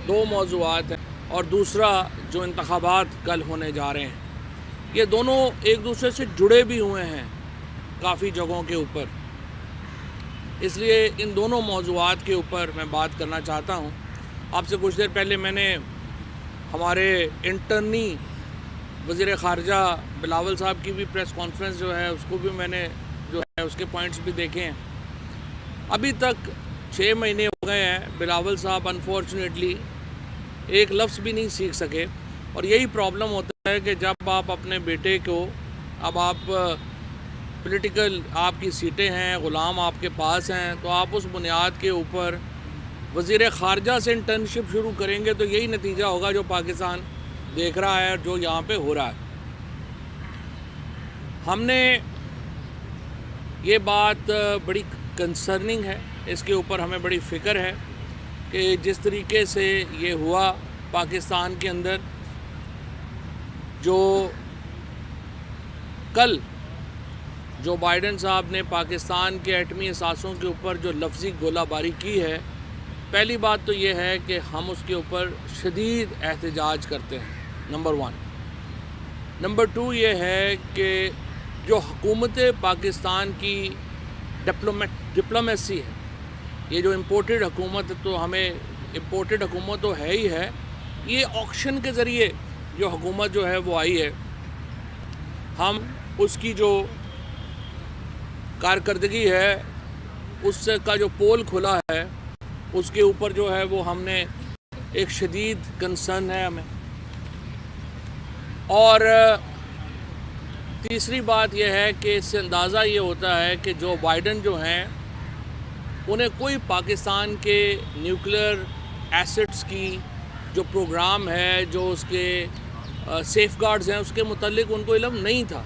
دو موضوعات ہیں، اور دوسرا جو انتخابات کل ہونے جا رہے ہیں، یہ دونوں ایک دوسرے سے جڑے بھی ہوئے ہیں کافی جگہوں کے اوپر. اس لیے ان دونوں موضوعات کے اوپر میں بات کرنا چاہتا ہوں. آپ سے کچھ دیر پہلے میں نے ہمارے انٹرنی وزیر خارجہ بلاول صاحب کی بھی پریس کانفرنس جو ہے اس کو بھی میں نے جو ہے اس کے پوائنٹس بھی دیکھے ہیں. ابھی تک 6 مہینے ہو گئے ہیں، بلاول صاحب انفارچونیٹلی ایک لفظ بھی نہیں سیکھ سکے. اور یہی پرابلم ہوتا ہے کہ جب آپ اپنے بیٹے کو، اب آپ پولیٹیکل آپ کی سیٹیں ہیں، غلام آپ کے پاس ہیں، تو آپ اس بنیاد کے اوپر وزیر خارجہ سے انٹرنشپ شروع کریں گے تو یہی نتیجہ ہوگا جو پاکستان دیکھ رہا ہے اور جو یہاں پہ ہو رہا ہے. ہم نے یہ بات بڑی کنسرننگ ہے، اس کے اوپر ہمیں بڑی فکر ہے کہ جس طریقے سے یہ ہوا پاکستان کے اندر، جو کل جو بائیڈن صاحب نے پاکستان کے ایٹمی اثاثوں کے اوپر جو لفظی گولہ باری کی ہے، پہلی بات تو یہ ہے کہ ہم اس کے اوپر شدید احتجاج کرتے ہیں، نمبر 1. نمبر 2 یہ ہے کہ جو حکومت پاکستان کی ڈپلومیسی ہے، یہ جو امپورٹڈ حکومت، تو ہمیں امپورٹڈ حکومت تو ہے ہی ہے، یہ آکشن کے ذریعے جو حکومت جو ہے وہ آئی ہے، ہم اس کی جو کارکردگی ہے، اس کا جو پول کھلا ہے، اس کے اوپر جو ہے وہ ہم نے ایک شدید کنسرن ہے ہمیں. اور تیسری بات یہ ہے کہ اس سے اندازہ یہ ہوتا ہے کہ جو بائیڈن جو ہیں، انہیں کوئی پاکستان کے نیوکلیئر ایسٹس کی جو پروگرام ہے، جو اس کے سیف گارڈز ہیں، اس کے متعلق ان کو علم نہیں تھا،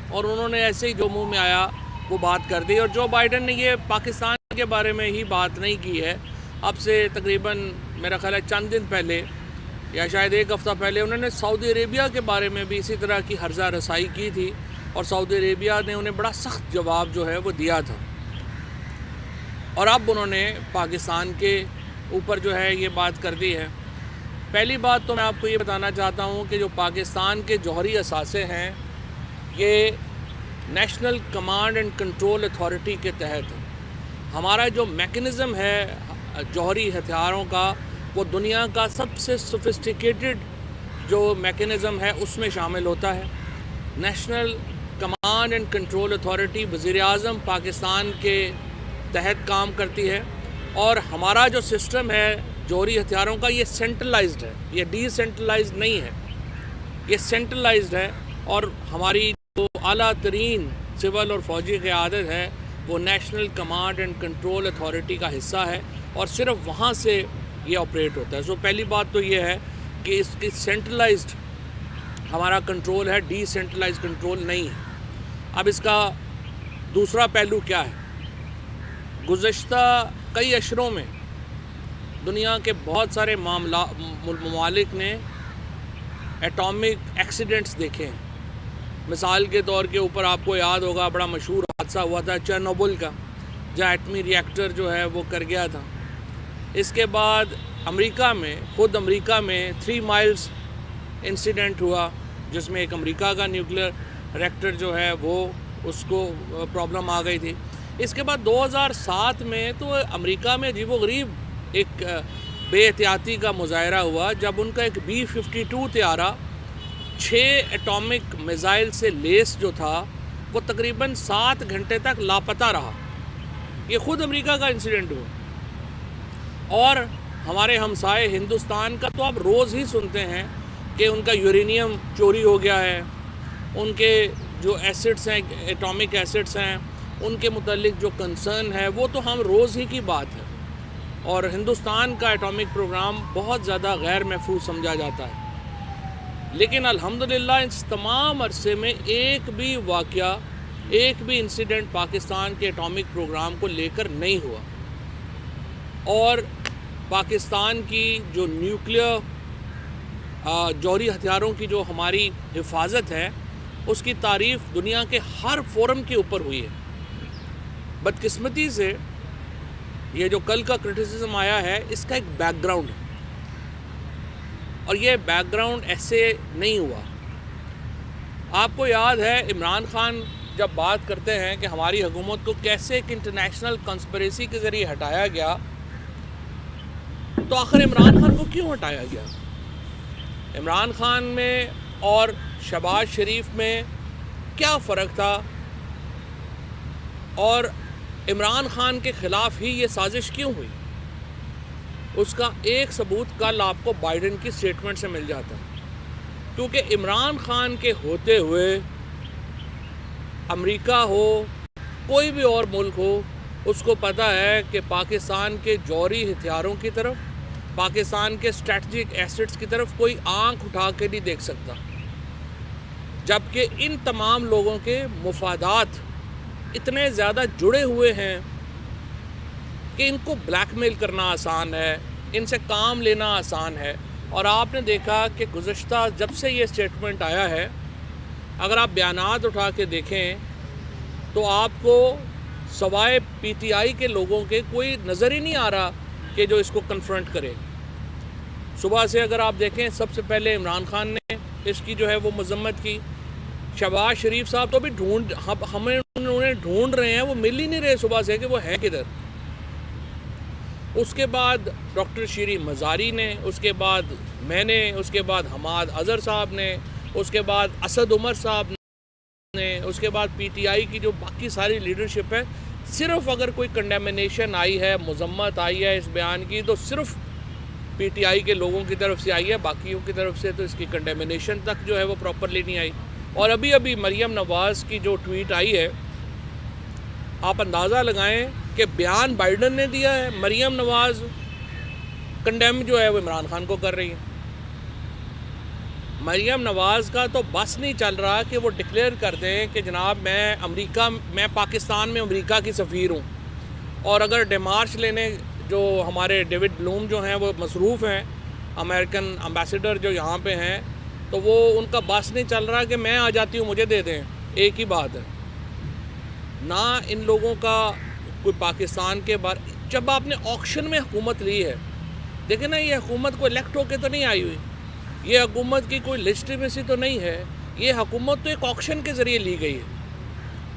اور انہوں نے ایسے ہی جو منہ میں آیا وہ بات کر دی. اور جو بائیڈن نے یہ پاکستان کے بارے میں ہی بات نہیں کی ہے، اب سے تقریباً میرا خیال ہے چند دن پہلے یا شاید ایک ہفتہ پہلے انہوں نے سعودی عربیہ کے بارے میں بھی اسی طرح کی ہرزہ رسائی کی تھی، اور سعودی عربیہ نے انہیں بڑا سخت جواب جو ہے وہ دیا تھا. اور اب انہوں نے پاکستان کے اوپر جو ہے یہ بات کر دی ہے. پہلی بات تو میں آپ کو یہ بتانا چاہتا ہوں کہ جو پاکستان کے جوہری اثاثے ہیں، یہ national command and control authority کے تحت ہمارا جو میکنزم ہے جوہری ہتھیاروں کا، وہ دنیا کا سب سے سوفسٹیکیٹڈ جو میکنزم ہے اس میں شامل ہوتا ہے. National command and control authority وزیر اعظم پاکستان کے تحت کام کرتی ہے، اور ہمارا جو سسٹم ہے جوہری ہتھیاروں کا، یہ سینٹرلائزڈ ہے، یہ ڈی سینٹرلائزڈ نہیں ہے، یہ سینٹرلائزڈ ہے. اور ہماری جو اعلیٰ ترین سول اور فوجی قیادت ہے وہ national command and control authority کا حصہ ہے، اور صرف وہاں سے یہ آپریٹ ہوتا ہے. سو پہلی بات تو یہ ہے کہ اس کی سینٹرلائزڈ ہمارا کنٹرول ہے، ڈی سینٹرلائزڈ کنٹرول نہیں ہے. اب اس کا دوسرا پہلو کیا ہے؟ گزشتہ کئی اشروں میں دنیا کے بہت سارے ممالک نے ایٹامک ایکسیڈنٹس دیکھے ہیں. مثال کے طور کے اوپر آپ کو یاد ہوگا بڑا مشہور حادثہ ہوا تھا چرنوبل کا، جہاں ایٹمی ری ایکٹر جو ہے وہ کر گیا تھا. اس کے بعد امریکہ میں، خود امریکہ میں 3 مائلز انسیڈنٹ ہوا، جس میں ایک امریکہ کا نیوکلیئر ریکٹر جو ہے وہ اس کو پرابلم آ گئی تھی. اس کے بعد 2007 میں تو امریکہ میں عجیب و غریب ایک بے احتیاطی کا مظاہرہ ہوا، جب ان کا ایک B-52 طیارہ 6 ایٹامک میزائل سے لیس جو تھا وہ تقریباً 7 گھنٹے تک لاپتہ رہا. یہ خود امریکہ کا انسیڈنٹ ہوا. اور ہمارے ہمسائے ہندوستان کا تو آپ روز ہی سنتے ہیں کہ ان کا یورینیم چوری ہو گیا ہے، ان کے جو ایسٹس ہیں، ایٹامک ایسٹس ہیں، ان کے متعلق جو کنسرن ہے وہ تو ہم روز ہی کی بات ہے. اور ہندوستان کا ایٹامک پروگرام بہت زیادہ غیر محفوظ سمجھا جاتا ہے. لیکن الحمدللہ اس تمام عرصے میں ایک بھی واقعہ، ایک بھی انسیڈنٹ پاکستان کے ایٹامک پروگرام کو لے کر نہیں ہوا. اور پاکستان کی جو نیوکلیئر جوہری ہتھیاروں کی جو ہماری حفاظت ہے، اس کی تعریف دنیا کے ہر فورم کے اوپر ہوئی ہے. بدقسمتی سے یہ جو کل کا کرٹیسزم آیا ہے، اس کا ایک بیک گراؤنڈ ہے. اور یہ بیک گراؤنڈ ایسے نہیں ہوا۔ آپ کو یاد ہے عمران خان جب بات کرتے ہیں کہ ہماری حکومت کو کیسے ایک انٹرنیشنل کنسپریسی کے ذریعے ہٹایا گیا، تو آخر عمران خان کو کیوں ہٹایا گیا؟ عمران خان میں اور شہباز شریف میں کیا فرق تھا، اور عمران خان کے خلاف ہی یہ سازش کیوں ہوئی؟ اس کا ایک ثبوت کل آپ کو بائیڈن کی سٹیٹمنٹ سے مل جاتا ہے، کیونکہ عمران خان کے ہوتے ہوئے امریکہ ہو کوئی بھی اور ملک ہو، اس کو پتہ ہے کہ پاکستان کے جوہری ہتھیاروں کی طرف، پاکستان کے اسٹریٹجک ایسٹس کی طرف کوئی آنکھ اٹھا کے نہیں دیکھ سکتا، جبکہ ان تمام لوگوں کے مفادات اتنے زیادہ جڑے ہوئے ہیں کہ ان کو بلیک میل کرنا آسان ہے، ان سے کام لینا آسان ہے۔ اور آپ نے دیکھا کہ گزشتہ جب سے یہ سٹیٹمنٹ آیا ہے، اگر آپ بیانات اٹھا کے دیکھیں تو آپ کو سوائے پی ٹی آئی کے لوگوں کے کوئی نظر ہی نہیں آ رہا کہ جو اس کو کنفرنٹ کرے۔ صبح سے اگر آپ دیکھیں، سب سے پہلے عمران خان نے اس کی جو ہے وہ مذمت کی، شہباز شریف صاحب تو بھی ہمیں انہیں ڈھونڈ رہے ہیں، وہ مل ہی نہیں رہے صبح سے کہ وہ ہیں کدھر۔ اس کے بعد ڈاکٹر شیریں مزاری نے، اس کے بعد میں نے، اس کے بعد حماد اظہر صاحب نے، اس کے بعد اسد عمر صاحب نے، اس کے بعد پی ٹی آئی کی جو باقی ساری لیڈرشپ ہے، صرف اگر کوئی کنڈیمنیشن آئی ہے، مذمت آئی ہے اس بیان کی، تو صرف پی ٹی آئی کے لوگوں کی طرف سے آئی ہے، باقیوں کی طرف سے تو اس کی کنڈیمنیشن تک جو ہے وہ پراپرلی نہیں آئی۔ اور ابھی مریم نواز کی جو ٹویٹ آئی ہے، آپ اندازہ لگائیں کہ بیان بائیڈن نے دیا ہے، مریم نواز کنڈیم جو ہے وہ عمران خان کو کر رہی ہے۔ مریم نواز کا تو بس نہیں چل رہا کہ وہ ڈکلیئر کر دیں کہ جناب میں پاکستان میں امریکہ کی سفیر ہوں، اور اگر ڈیمارچ لینے جو ہمارے ڈیوڈ بلوم جو ہیں وہ مصروف ہیں، امریکن امبیسڈر جو یہاں پہ ہیں، تو وہ ان کا بس نہیں چل رہا کہ میں آ جاتی ہوں مجھے دے دیں، ایک ہی بات ہے۔ نہ ان لوگوں کا کوئی پاکستان کے بارے، جب آپ نے آکشن میں حکومت لی ہے، دیکھیں نا، یہ حکومت کو الیکٹ ہو کے تو نہیں آئی ہوئی، یہ حکومت کی کوئی لیجٹیمیسی تو نہیں ہے، یہ حکومت تو ایک آکشن کے ذریعے لی گئی ہے،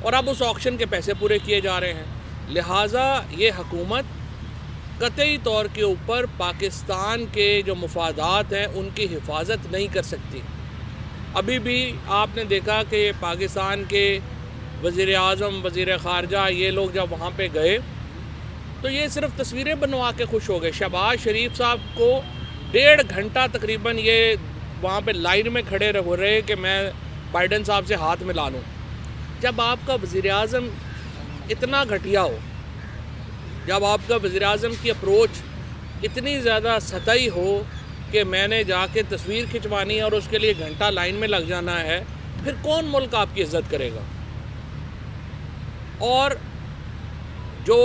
اور اب اس آکشن کے پیسے پورے کیے جا رہے ہیں۔ لہٰذا یہ حکومت قطعی طور کے اوپر پاکستان کے جو مفادات ہیں ان کی حفاظت نہیں کر سکتی۔ ابھی بھی آپ نے دیکھا کہ پاکستان کے وزیر اعظم، وزیر خارجہ، یہ لوگ جب وہاں پہ گئے تو یہ صرف تصویریں بنوا کے خوش ہو گئے۔ شہباز شریف صاحب کو 1.5 گھنٹہ تقریباً یہ وہاں پہ لائن میں کھڑے ہو رہے کہ میں بائیڈن صاحب سے ہاتھ ملا لوں۔ جب آپ کا وزیر اعظم اتنا گھٹیا ہو، جب آپ کا وزیر اعظم کی اپروچ اتنی زیادہ سطحی ہو کہ میں نے جا کے تصویر کھنچوانی ہے اور اس کے لیے گھنٹہ لائن میں لگ جانا ہے، پھر کون ملک آپ کی عزت کرے گا؟ اور جو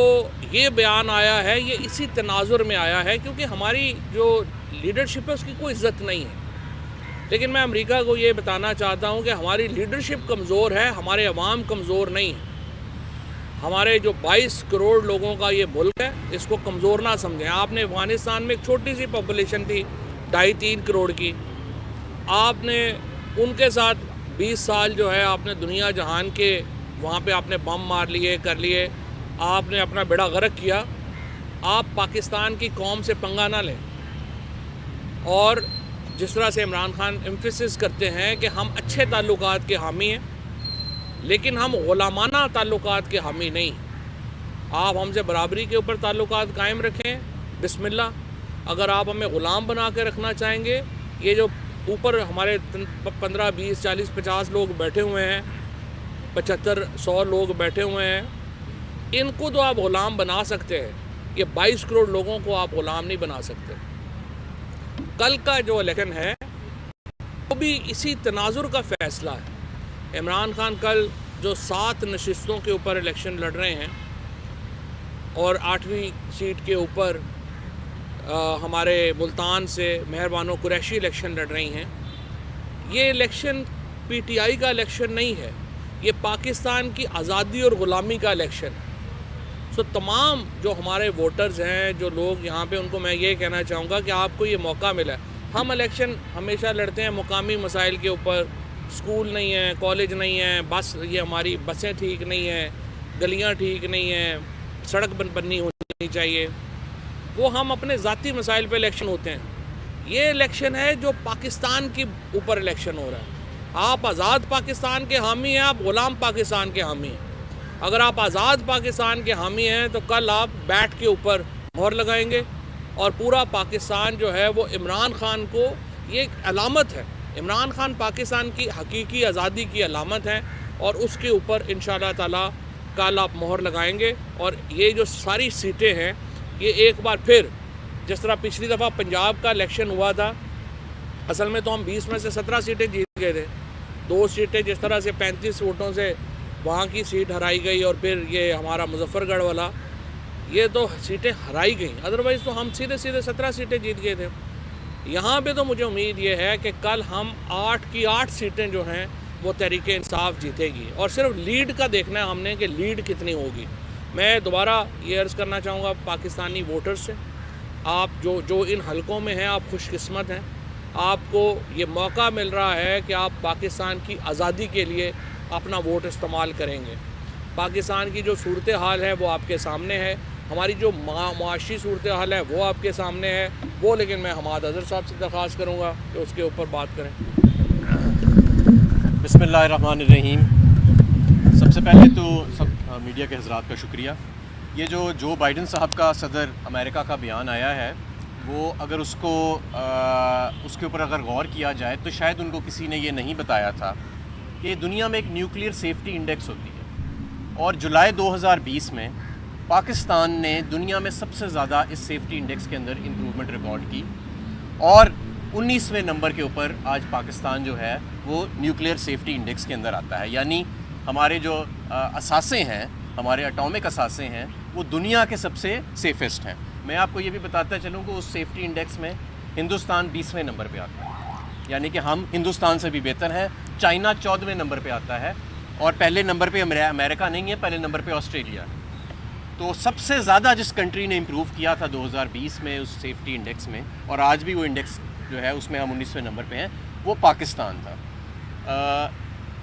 یہ بیان آیا ہے یہ اسی تناظر میں آیا ہے، کیونکہ ہماری جو لیڈرشپ ہے اس کی کوئی عزت نہیں ہے۔ لیکن میں امریکہ کو یہ بتانا چاہتا ہوں کہ ہماری لیڈرشپ کمزور ہے، ہمارے عوام کمزور نہیں ہے۔ ہمارے جو 22 کروڑ لوگوں کا یہ ملک ہے، اس کو کمزور نہ سمجھیں۔ آپ نے افغانستان میں ایک چھوٹی سی پاپولیشن تھی 2.5-3 کروڑ کی، آپ نے ان کے ساتھ 20 سال جو ہے آپ نے دنیا جہان کے وہاں پہ آپ نے بم مار لیے، کر لیے، آپ نے اپنا بیڑا غرق کیا۔ آپ پاکستان کی قوم سے پنگا نہ لیں، اور جس طرح سے عمران خان ایمفیسس کرتے ہیں کہ ہم اچھے تعلقات کے حامی ہیں، لیکن ہم غلامانہ تعلقات کے حامی نہیں۔ آپ ہم سے برابری کے اوپر تعلقات قائم رکھیں، بسم اللہ۔ اگر آپ ہمیں غلام بنا کے رکھنا چاہیں گے، یہ جو اوپر ہمارے 15 20 40 50 لوگ بیٹھے ہوئے ہیں، 75 100 لوگ بیٹھے ہوئے ہیں، ان کو تو آپ غلام بنا سکتے ہیں، یہ 22 کروڑ لوگوں کو آپ غلام نہیں بنا سکتے۔ کل کا جو الیکشن ہے وہ بھی اسی تناظر کا فیصلہ ہے۔ عمران خان کل جو 7 نشستوں کے اوپر الیکشن لڑ رہے ہیں، اور 8ویں سیٹ کے اوپر ہمارے ملتان سے مہربانو قریشی الیکشن لڑ رہی ہیں، یہ الیکشن پی ٹی آئی کا الیکشن نہیں ہے، یہ پاکستان کی آزادی اور غلامی کا الیکشن ہے۔ تمام جو ہمارے ووٹرز ہیں، جو لوگ یہاں پہ، ان کو میں یہ کہنا چاہوں گا کہ آپ کو یہ موقع ملا ہے، ہم الیکشن ہمیشہ لڑتے ہیں مقامی مسائل کے اوپر، سکول نہیں ہیں، کالج نہیں ہیں، بس یہ ہماری بسیں ٹھیک نہیں ہیں، گلیاں ٹھیک نہیں ہیں، سڑک بننی ہونی چاہیے، وہ ہم اپنے ذاتی مسائل پہ الیکشن ہوتے ہیں۔ یہ الیکشن ہے جو پاکستان کے اوپر الیکشن ہو رہا ہے۔ آپ آزاد پاکستان کے حامی ہیں، آپ غلام پاکستان کے حامی ہیں۔ اگر آپ آزاد پاکستان کے حامی ہیں تو کل آپ بیٹ کے اوپر مہر لگائیں گے، اور پورا پاکستان جو ہے وہ عمران خان کو، یہ ایک علامت ہے، عمران خان پاکستان کی حقیقی آزادی کی علامت ہے، اور اس کے اوپر انشاءاللہ تعالی کل آپ مہر لگائیں گے۔ اور یہ جو ساری سیٹیں ہیں یہ ایک بار پھر، جس طرح پچھلی دفعہ پنجاب کا الیکشن ہوا تھا، اصل میں تو ہم 20 میں سے 17 سیٹیں جیت گئے تھے، 2 سیٹیں جس طرح سے 35 ووٹوں سے وہاں کی سیٹ ہرائی گئی، اور پھر یہ ہمارا مظفر گڑھ والا، یہ تو سیٹیں ہرائی گئیں، ادروائز تو ہم سیدھے 17 سیٹیں جیت گئے تھے۔ یہاں پہ تو مجھے امید یہ ہے کہ کل ہم 8 کی 8 سیٹیں جو ہیں وہ تحریک انصاف جیتے گی، اور صرف لیڈ کا دیکھنا ہے ہم نے کہ لیڈ کتنی ہوگی۔ میں دوبارہ یہ عرض کرنا چاہوں گا پاکستانی ووٹر سے، آپ جو ان حلقوں میں ہیں آپ خوش قسمت ہیں، آپ کو یہ موقع مل رہا ہے کہ آپ پاکستان کی آزادی کے لیے اپنا ووٹ استعمال کریں گے۔ پاکستان کی جو صورتحال ہے وہ آپ کے سامنے ہے، ہماری جو معاشی صورتحال ہے وہ آپ کے سامنے ہے، وہ لیکن میں حماد اظہر صاحب سے درخواست کروں گا کہ اس کے اوپر بات کریں۔ بسم اللہ الرحمن الرحیم۔ سب سے پہلے تو سب میڈیا کے حضرات کا شکریہ۔ یہ جو بائیڈن صاحب کا صدر امریکہ کا بیان آیا ہے، وہ اگر اس کے اوپر اگر غور کیا جائے تو شاید ان کو کسی نے یہ نہیں بتایا تھا کہ دنیا میں ایک نیوکلیئر سیفٹی انڈیکس ہوتی ہے، اور جولائی 2020 میں پاکستان نے دنیا میں سب سے زیادہ اس سیفٹی انڈیکس کے اندر امپرومنٹ ریکارڈ کی، اور 19ویں نمبر کے اوپر آج پاکستان جو ہے وہ نیوکلیئر سیفٹی انڈیکس کے اندر آتا ہے۔ یعنی ہمارے جو اثاثے ہیں، ہمارے اٹامک اثاثے ہیں، وہ دنیا کے سب سے سیفسٹ ہیں۔ میں آپ کو یہ بھی بتاتا چلوں کہ اس سیفٹی انڈیکس میں ہندوستان 20ویں نمبر پہ آتا ہے، یعنی کہ ہم ہندوستان سے بھی بہتر ہیں۔ چائنا 14ویں نمبر پہ آتا ہے، اور پہلے نمبر پہ امریکہ نہیں ہے، پہلے نمبر پہ آسٹریلیا ہے۔ تو سب سے زیادہ جس کنٹری نے امپروو کیا تھا 2020 میں اس سیفٹی انڈیکس میں، اور آج بھی وہ انڈیکس جو ہے اس میں ہم 19ویں نمبر پہ ہیں، وہ پاکستان تھا۔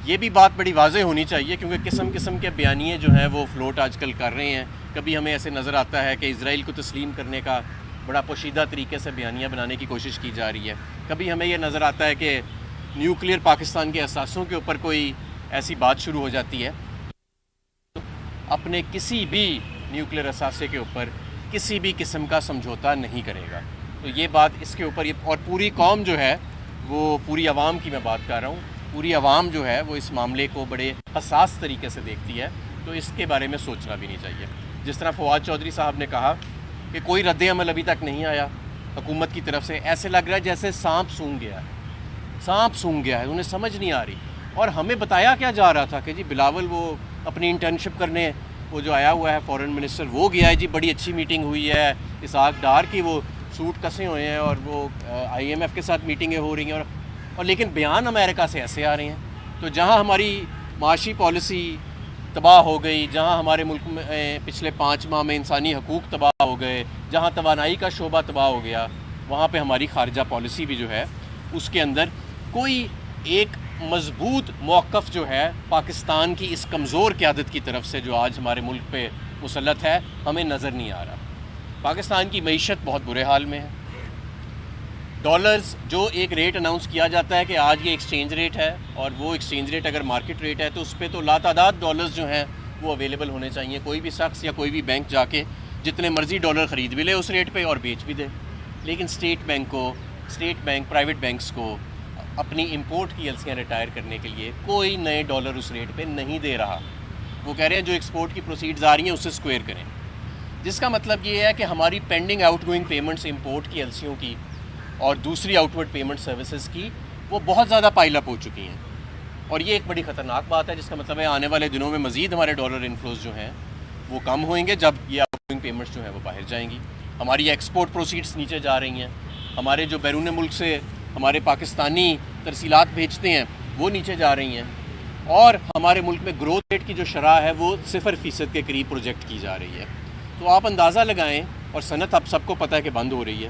یہ بھی بات بڑی واضح ہونی چاہیے، کیونکہ قسم کے بیانیے جو ہیں وہ فلوٹ آج کل کر رہے ہیں۔ کبھی ہمیں ایسے نظر آتا ہے کہ اسرائیل کو تسلیم کرنے کا بڑا پوشیدہ طریقے سے بیانیہ بنانے کی کوشش کی جا رہی ہے، کبھی ہمیں یہ نظر آتا ہے کہ نیوکلیئر پاکستان کے اثاثوں کے اوپر کوئی ایسی بات شروع ہو جاتی ہے۔ اپنے کسی بھی نیوکلیئر اثاثے کے اوپر کسی بھی قسم کا سمجھوتا نہیں کرے گا۔ تو یہ بات اس کے اوپر، اور پوری قوم جو ہے وہ، پوری عوام کی میں بات کر رہا ہوں، پوری عوام جو ہے وہ اس معاملے کو بڑے حساس طریقے سے دیکھتی ہے، تو اس کے بارے میں سوچنا بھی نہیں چاہیے۔ جس طرح فواد چودھری صاحب نے کہا کہ کوئی رد عمل ابھی تک نہیں آیا حکومت کی طرف سے، ایسے لگ رہا ہے جیسے سانپ سونگھ گیا ہے، انہیں سمجھ نہیں آ رہی۔ اور ہمیں بتایا کیا جا رہا تھا کہ جی بلاول وہ اپنی انٹرنشپ کرنے وہ جو آیا ہوا ہے فورن منسٹر، وہ گیا ہے جی، بڑی اچھی میٹنگ ہوئی ہے، اسحاق ڈار کی وہ سوٹ کسے ہوئے ہیں، اور وہ IMF کے ساتھ میٹنگیں ہو رہی ہیں، اور لیکن بیان امریکہ سے ایسے آ رہے ہیں۔ تو جہاں ہماری معاشی پالیسی تباہ ہو گئی، جہاں ہمارے ملک میں پچھلے 5 ماہ میں انسانی حقوق تباہ ہو گئے، جہاں توانائی کا شعبہ تباہ ہو گیا، وہاں پہ ہماری خارجہ پالیسی بھی جو ہے اس کے اندر کوئی ایک مضبوط موقف جو ہے پاکستان کی اس کمزور قیادت کی طرف سے جو آج ہمارے ملک پہ مسلط ہے، ہمیں نظر نہیں آ رہا۔ پاکستان کی معیشت بہت برے حال میں ہے۔ ڈالرز جو ایک ریٹ اناؤنس کیا جاتا ہے کہ آج یہ ایکسچینج ریٹ ہے، اور وہ ایکسچینج ریٹ اگر مارکیٹ ریٹ ہے تو اس پہ تو لاتعداد ڈالرز جو ہیں وہ اویلیبل ہونے چاہیے۔ کوئی بھی شخص یا کوئی بھی بینک جا کے جتنے مرضی ڈالر خرید بھی لے اس ریٹ پہ اور بیچ بھی دے، لیکن اسٹیٹ بینک پرائیویٹ بینکس کو اپنی امپورٹ کی ایلسیاں ریٹائر کرنے کے لیے کوئی نئے ڈالر اس ریٹ پہ نہیں دے رہا۔ وہ کہہ رہے ہیں جو ایکسپورٹ کی پروسیڈز آ رہی ہیں اس سے اسکوئر کریں، جس کا مطلب یہ ہے کہ ہماری pending out going payments import کی ایلسیوں کی اور دوسری آؤٹ ورڈ پیمنٹ سروسز کی وہ بہت زیادہ پائل اپ ہو چکی ہیں، اور یہ ایک بڑی خطرناک بات ہے، جس کا مطلب ہے آنے والے دنوں میں مزید ہمارے ڈالر انفلوز جو ہیں وہ کم ہوئیں گے جب یہ آؤٹ گوئنگ پیمنٹس جو ہیں وہ باہر جائیں گی۔ ہماری ایکسپورٹ پروسیڈز نیچے جا رہی ہیں، ہمارے جو بیرون ملک سے ہمارے پاکستانی ترسیلات بھیجتے ہیں وہ نیچے جا رہی ہیں، اور ہمارے ملک میں گروتھ ریٹ کی جو شرح ہے وہ 0% کے قریب پروجیکٹ کی جا رہی ہے۔ تو آپ اندازہ لگائیں، اور صنعت اب سب کو پتہ ہے کہ بند ہو رہی ہے،